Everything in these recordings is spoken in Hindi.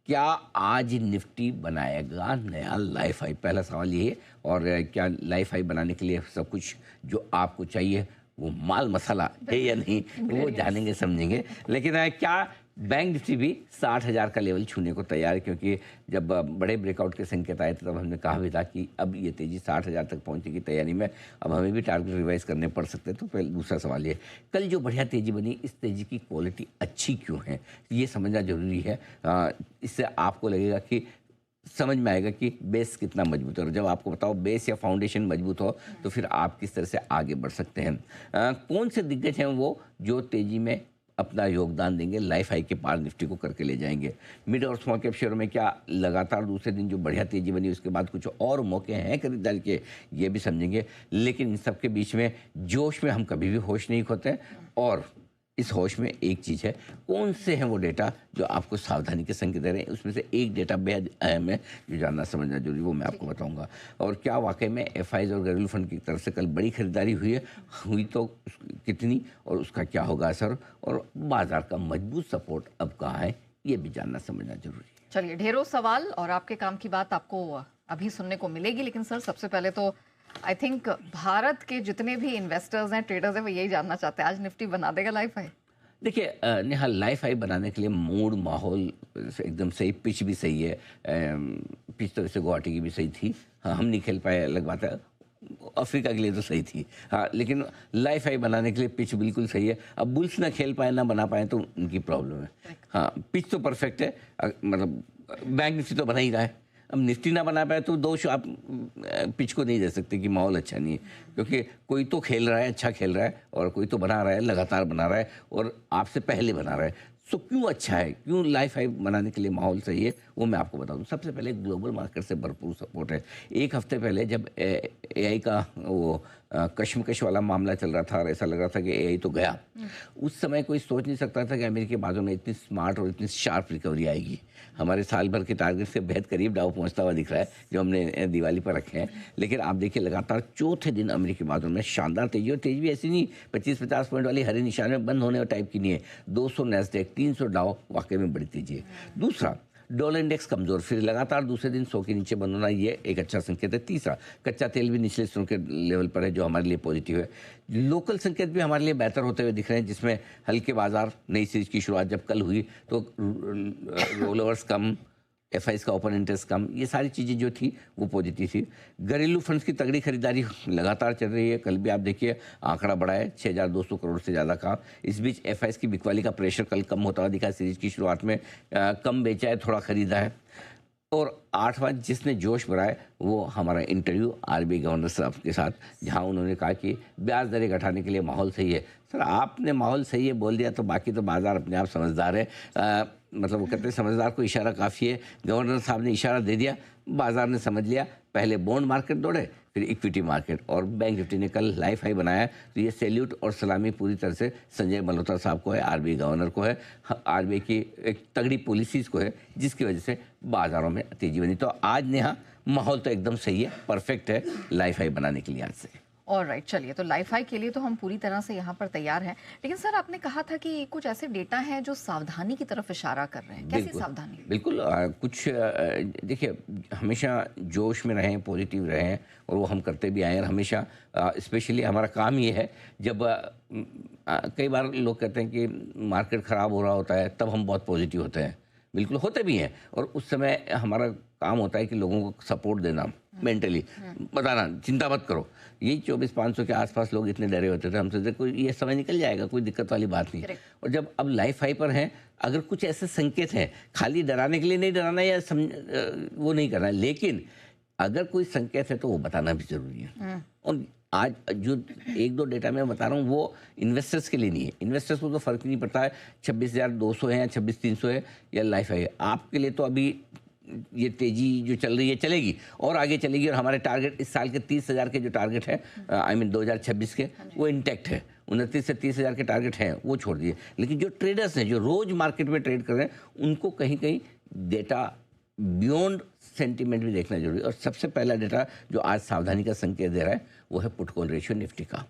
क्या आज निफ्टी बनाएगा नया लाइफ हाई? पहला सवाल ये है। और क्या लाइफ हाई बनाने के लिए सब कुछ जो आपको चाहिए वो माल मसाला है या नहीं, वो जानेंगे समझेंगे। लेकिन क्या बैंक निफ्टी भी 60,000 का लेवल छूने को तैयार है? क्योंकि जब बड़े ब्रेकआउट के संकेत आए थे तब हमने कहा भी था कि अब ये तेज़ी 60,000 तक पहुंचने की तैयारी में, अब हमें भी टारगेट रिवाइज करने पड़ सकते हैं। तो पहले दूसरा सवाल ये, कल जो बढ़िया तेज़ी बनी, इस तेज़ी की क्वालिटी अच्छी क्यों है, ये समझना ज़रूरी है। इससे आपको लगेगा कि समझ में आएगा कि बेस कितना मजबूत है। और जब आपको बताओ बेस या फाउंडेशन मजबूत हो तो फिर आप किस तरह से आगे बढ़ सकते हैं। कौन से दिग्गज हैं वो जो तेज़ी में अपना योगदान देंगे, लाइफ हाई के पार निफ्टी को करके ले जाएंगे? मिड और स्मॉल कैप शेयरों में क्या लगातार दूसरे दिन जो बढ़िया तेज़ी बनी उसके बाद कुछ और मौके हैं खरीदारी के, ये भी समझेंगे। लेकिन इन सब के बीच में जोश में हम कभी भी होश नहीं खोते। और इस होश में एक चीज़ है, कौन से हैं वो डेटा जो आपको सावधानी के संकेत दे रहे हैं। उसमें से एक डेटा बेहद अहम है जो जानना समझना जरूरी, वो मैं आपको बताऊंगा। और क्या वाकई में एफआईज और घरेलू फंड की तरफ से कल बड़ी खरीदारी हुई है, हुई तो कितनी, और उसका क्या होगा असर, और बाजार का मजबूत सपोर्ट अब कहाँ है, ये भी जानना समझना जरूरी है। चलिए, ढेरों सवाल और आपके काम की बात आपको अभी सुनने को मिलेगी। लेकिन सर, सबसे पहले तो आई थिंक भारत के जितने भी इन्वेस्टर्स हैं, ट्रेडर्स हैं, वो यही जानना चाहते हैं, आज निफ्टी बना देगा लाइफ हाई? देखिए नेहा, लाइफ हाई बनाने के लिए मूड माहौल एकदम सही, पिच भी सही है। पिच तो वैसे गुवाहाटी की भी सही थी। हाँ, हम नहीं खेल पाए, अलग बात है। अफ्रीका के लिए तो सही थी। हाँ, लेकिन लाइफ हाई बनाने के लिए पिच बिल्कुल सही है। अब बुल्स ना खेल पाए ना बना पाए तो उनकी प्रॉब्लम है। हाँ, पिच तो परफेक्ट है। मतलब बैंक निफ्टी तो बना ही रहा है। अब निफ्टी ना बना पाए तो दोष आप पिच को नहीं दे सकते कि माहौल अच्छा नहीं है, क्योंकि कोई तो खेल रहा है, अच्छा खेल रहा है, और कोई तो बना रहा है, लगातार बना रहा है, और आपसे पहले बना रहा है। सो क्यों अच्छा है, क्यों लाइफ हाई बनाने के लिए माहौल सही है, वो मैं आपको बता दूं। सबसे पहले ग्लोबल मार्केट से भरपूर सपोर्ट है। एक हफ्ते पहले जब एआई का वो कश्मकश वाला मामला चल रहा था और ऐसा लग रहा था कि एआई तो गया, उस समय कोई सोच नहीं सकता था कि अमेरिकी बाजू में इतनी स्मार्ट और इतनी शार्प रिकवरी आएगी। हमारे साल भर के टारगेट से बेहद करीब डाउ पहुंचता हुआ दिख रहा है जो हमने दिवाली पर रखे हैं। लेकिन आप देखिए, लगातार चौथे दिन अमेरिकी बाजू में शानदार तेजी, और तेजी भी ऐसी नहीं 25-50 पॉइंट वाली हरे निशान में बंद होने टाइप की नहीं है। 200 नैस्डैक, 300 डाउ, वाकई में बड़ी तेजी है। दूसरा, डॉलर इंडेक्स कमजोर, फिर लगातार दूसरे दिन 100 के नीचे बंद होना, ये एक अच्छा संकेत है। तीसरा, कच्चा तेल भी निचले स्तरों के लेवल पर है जो हमारे लिए पॉजिटिव है। लोकल संकेत भी हमारे लिए बेहतर होते हुए दिख रहे हैं, जिसमें हल्के बाजार, नई सीरीज की शुरुआत जब कल हुई तो रोलओवर्स कम, एफआईज का ओपन इंटरेस्ट कम, ये सारी चीज़ें जो थी वो पॉजिटिव थी। घरेलू फंड्स की तगड़ी खरीदारी लगातार चल रही है। कल भी आप देखिए आंकड़ा बढ़ा है 6,200 करोड़ से ज़्यादा का। इस बीच एफआईज की बिकवाली का प्रेशर कल कम होता हुआ दिखा। सीरीज की शुरुआत में कम बेचा है, थोड़ा खरीदा है। और आठवां जिसने जोश बढ़ाया वो हमारा इंटरव्यू आरबीआई गवर्नर साहब के साथ, जहां उन्होंने कहा कि ब्याज दरें घटाने के लिए माहौल सही है। सर, आपने माहौल सही है बोल दिया तो बाकी तो बाजार अपने आप समझदार है। मतलब वो कहते हैं समझदार को इशारा काफ़ी है। गवर्नर साहब ने इशारा दे दिया, बाजार ने समझ लिया। पहले बॉन्ड मार्केट दौड़े, फिर इक्विटी मार्केट, और बैंक निफ्टी ने कल लाइफ हाई बनाया। तो ये सैल्यूट और सलामी पूरी तरह से संजय मल्होत्रा साहब को है, आरबीआई गवर्नर को है, आरबीआई की एक तगड़ी पॉलिसीज़ को है, जिसकी वजह से बाजारों में तेजी बनी। तो आज नेहा माहौल तो एकदम सही है, परफेक्ट है लाइफ हाई बनाने के लिए आज से। ऑलराइट, चलिए, तो लाइफ हाई के लिए तो हम पूरी तरह से यहाँ पर तैयार हैं। लेकिन सर, आपने कहा था कि कुछ ऐसे डेटा हैं जो सावधानी की तरफ इशारा कर रहे हैं। कैसी सावधानी? बिल्कुल कुछ देखिए, हमेशा जोश में रहें, पॉजिटिव रहें, और वो हम करते भी आए हैं। हमेशा स्पेशली हमारा काम ये है, जब कई बार लोग कहते हैं कि मार्केट ख़राब हो रहा होता है तब हम बहुत पॉजिटिव होते हैं। बिल्कुल होते भी हैं, और उस समय हमारा काम होता है कि लोगों को सपोर्ट देना, मेंटली बताना चिंता मत करो। यही 2400-500 के आसपास लोग इतने डरे होते थे हमसे, देखो ये समय निकल जाएगा, कोई दिक्कत वाली बात नहीं। और जब अब लाइफ हाई पर हैं, अगर कुछ ऐसे संकेत हैं, खाली डराने के लिए नहीं डराना या वो नहीं करना है, लेकिन अगर कोई संकेत है तो वो बताना भी जरूरी है। और आज जो 1-2 डेटा मैं बता रहा हूँ वो इन्वेस्टर्स के लिए नहीं है। इन्वेस्टर्स को तो फर्क नहीं पड़ता है 26,200 है या 26,300 है या लाइफ हाई है। आपके लिए तो अभी ये तेजी जो चल रही है चलेगी और आगे चलेगी, और हमारे टारगेट इस साल के 30,000 के जो टारगेट है, आई मीन 2026 के, वो इंटैक्ट है। 29 से 30,000 के टारगेट हैं, वो छोड़ दिए। लेकिन जो ट्रेडर्स हैं, जो रोज मार्केट में ट्रेड कर रहे हैं, उनको कहीं कहीं डेटा बियॉन्ड सेंटीमेंट भी देखना जरूरी है। और सबसे पहला डेटा जो आज सावधानी का संकेत दे रहा है वो है पुट कॉल रेशियो निफ्टी का।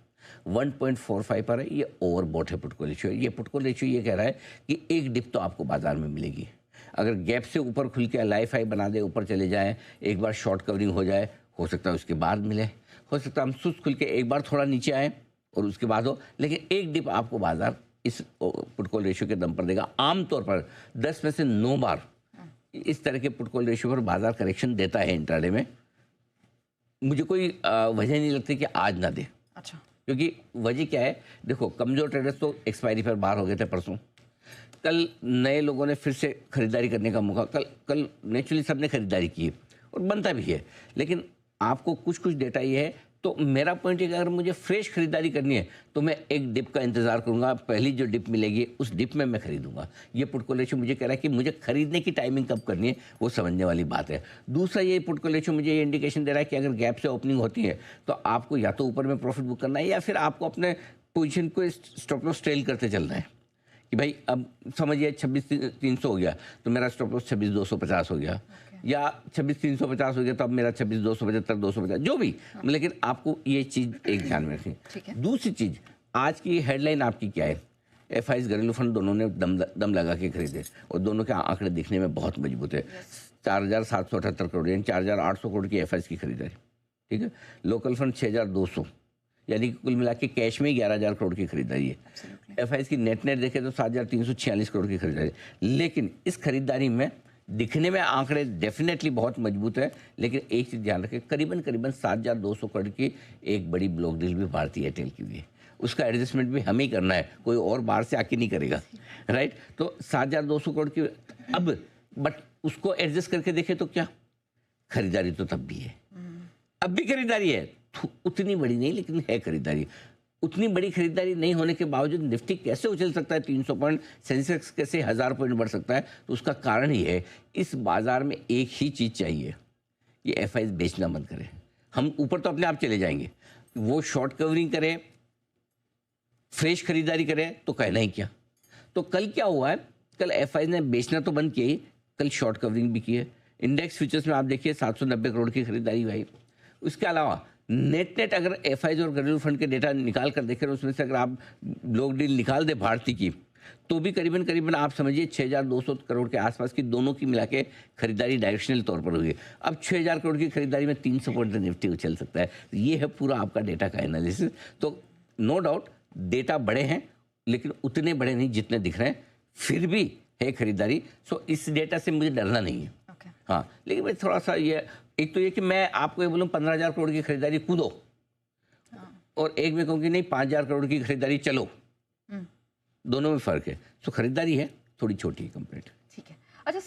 1.45 पर है, ये ओवरबॉट है पुट कॉल रेशियो। ये पुट कॉल रेशियो ये कह रहा है कि एक डिप तो आपको बाजार में मिलेगी। अगर गैप से ऊपर खुल के लाइफ हाई बना दे, ऊपर चले जाएं, एक बार शॉर्ट कवरिंग हो जाए, हो सकता है उसके बाद मिले, हो सकता है हम सुस्त खुल के एक बार थोड़ा नीचे आए और उसके बाद हो, लेकिन एक डिप आपको बाजार इस पुट कॉल रेशियो के दम पर देगा। आमतौर पर 10 में से 9 बार इस तरह के पुट कॉल रेशियो पर बाजार करेक्शन देता है इंट्राडे में। मुझे कोई वजह नहीं लगती कि आज ना दे। अच्छा, क्योंकि वजह क्या है, देखो कमज़ोर ट्रेडर्स तो एक्सपायरी पर बाहर हो गए थे परसों, कल नए लोगों ने फिर से खरीदारी करने का मौका, कल नेचुरली सबने खरीदारी की और बनता भी है, लेकिन आपको कुछ डेटा ये है। तो मेरा पॉइंट है कि अगर मुझे फ्रेश खरीदारी करनी है तो मैं एक डिप का इंतजार करूंगा, पहली जो डिप मिलेगी उस डिप में मैं खरीदूंगा। ये पुट कॉल रेशियो मुझे कह रहा है कि मुझे खरीदने की टाइमिंग कब करनी है वो समझने वाली बात है। दूसरा, ये पुट कॉल रेशियो मुझे ये इंडिकेशन दे रहा है कि अगर गैप से ओपनिंग होती है तो आपको या तो ऊपर में प्रॉफिट बुक करना है या फिर आपको अपने पोजीशन को स्टॉप लॉस ट्रेल करते चलना है कि भाई अब समझिए 26,300 हो गया तो मेरा स्टॉप लॉस 26,250 हो गया, या 26,350 हो गया तो अब मेरा 26,275 250 जो भी, लेकिन आपको ये चीज़ एक ध्यान में रखनी। दूसरी चीज़, आज की हेडलाइन आपकी क्या है, एफआईज घरेलू फंड दोनों ने दम लगा के खरीदे और दोनों के आंकड़े दिखने में बहुत मजबूत है। 4,778 करोड़ यानी 4,800 करोड़ की एफआईज की खरीदारी, ठीक है। लोकल फंड 6,200, यानी कि कुल मिला के कैश में 11,000 करोड़ की खरीदारी है। एफआईज की नेट देखें तो 7,346 करोड़ की खरीदारी, लेकिन इस खरीदारी में दिखने में आंकड़े डेफिनेटली बहुत मजबूत है, लेकिन एक चीज़ ध्यान रखें, करीबन 7,200 करोड़ की एक बड़ी ब्लॉक डील भी भारतीय एयरटेल की हुई है, उसका एडजस्टमेंट भी हमें ही करना है, कोई और बाहर से आके नहीं करेगा, राइट। तो 7,200 करोड़ की अब, बट उसको एडजस्ट करके देखें तो क्या खरीदारी तो तब भी है, अब भी खरीदारी है, उतनी बड़ी नहीं लेकिन है खरीदारी। उतनी बड़ी खरीदारी नहीं होने के बावजूद निफ्टी कैसे उछल सकता है 300 पॉइंट, सेंसेक्स कैसे 1000 पॉइंट बढ़ सकता है, तो उसका कारण ही है इस बाजार में एक ही चीज़ चाहिए, ये एफआईज बेचना बंद करें। हम ऊपर तो अपने आप चले जाएंगे, वो शॉर्ट कवरिंग करे, फ्रेश खरीदारी करे तो कहना ही क्या। तो कल क्या हुआ है, कल एफआईज ने बेचना तो बंद किया ही, कल शॉर्ट कवरिंग भी की है। इंडेक्स फ्यूचर्स में आप देखिए 790 करोड़ की खरीदारी हुई। उसके अलावा नेट अगर एफआईज और घरेलू फंड के डेटा निकाल कर देखें, उसमें से अगर आप ब्लॉक डील निकाल दे भारतीय की, तो भी करीबन आप समझिए 6,200 करोड़ के आसपास की दोनों की मिला के खरीदारी डायरेक्शनल तौर पर हुई है। अब 6,000 करोड़ की खरीदारी में 300 पॉइंट निफ्टी उछल सकता है। ये है पूरा आपका डेटा का एनालिसिस। तो नो डाउट डेटा बड़े हैं, लेकिन उतने बड़े नहीं जितने दिख रहे हैं, फिर भी है खरीदारी। सो इस डेटा से मुझे डरना नहीं है। हाँ, लेकिन भाई थोड़ा सा ये, एक तो ये कि मैं आपको ये बोलूँ 15,000 करोड़ की खरीदारी कूदो, और एक में कहूँ कि नहीं 5,000 करोड़ की खरीदारी चलो, दोनों में फ़र्क है। तो खरीदारी है थोड़ी छोटी कंपेयर।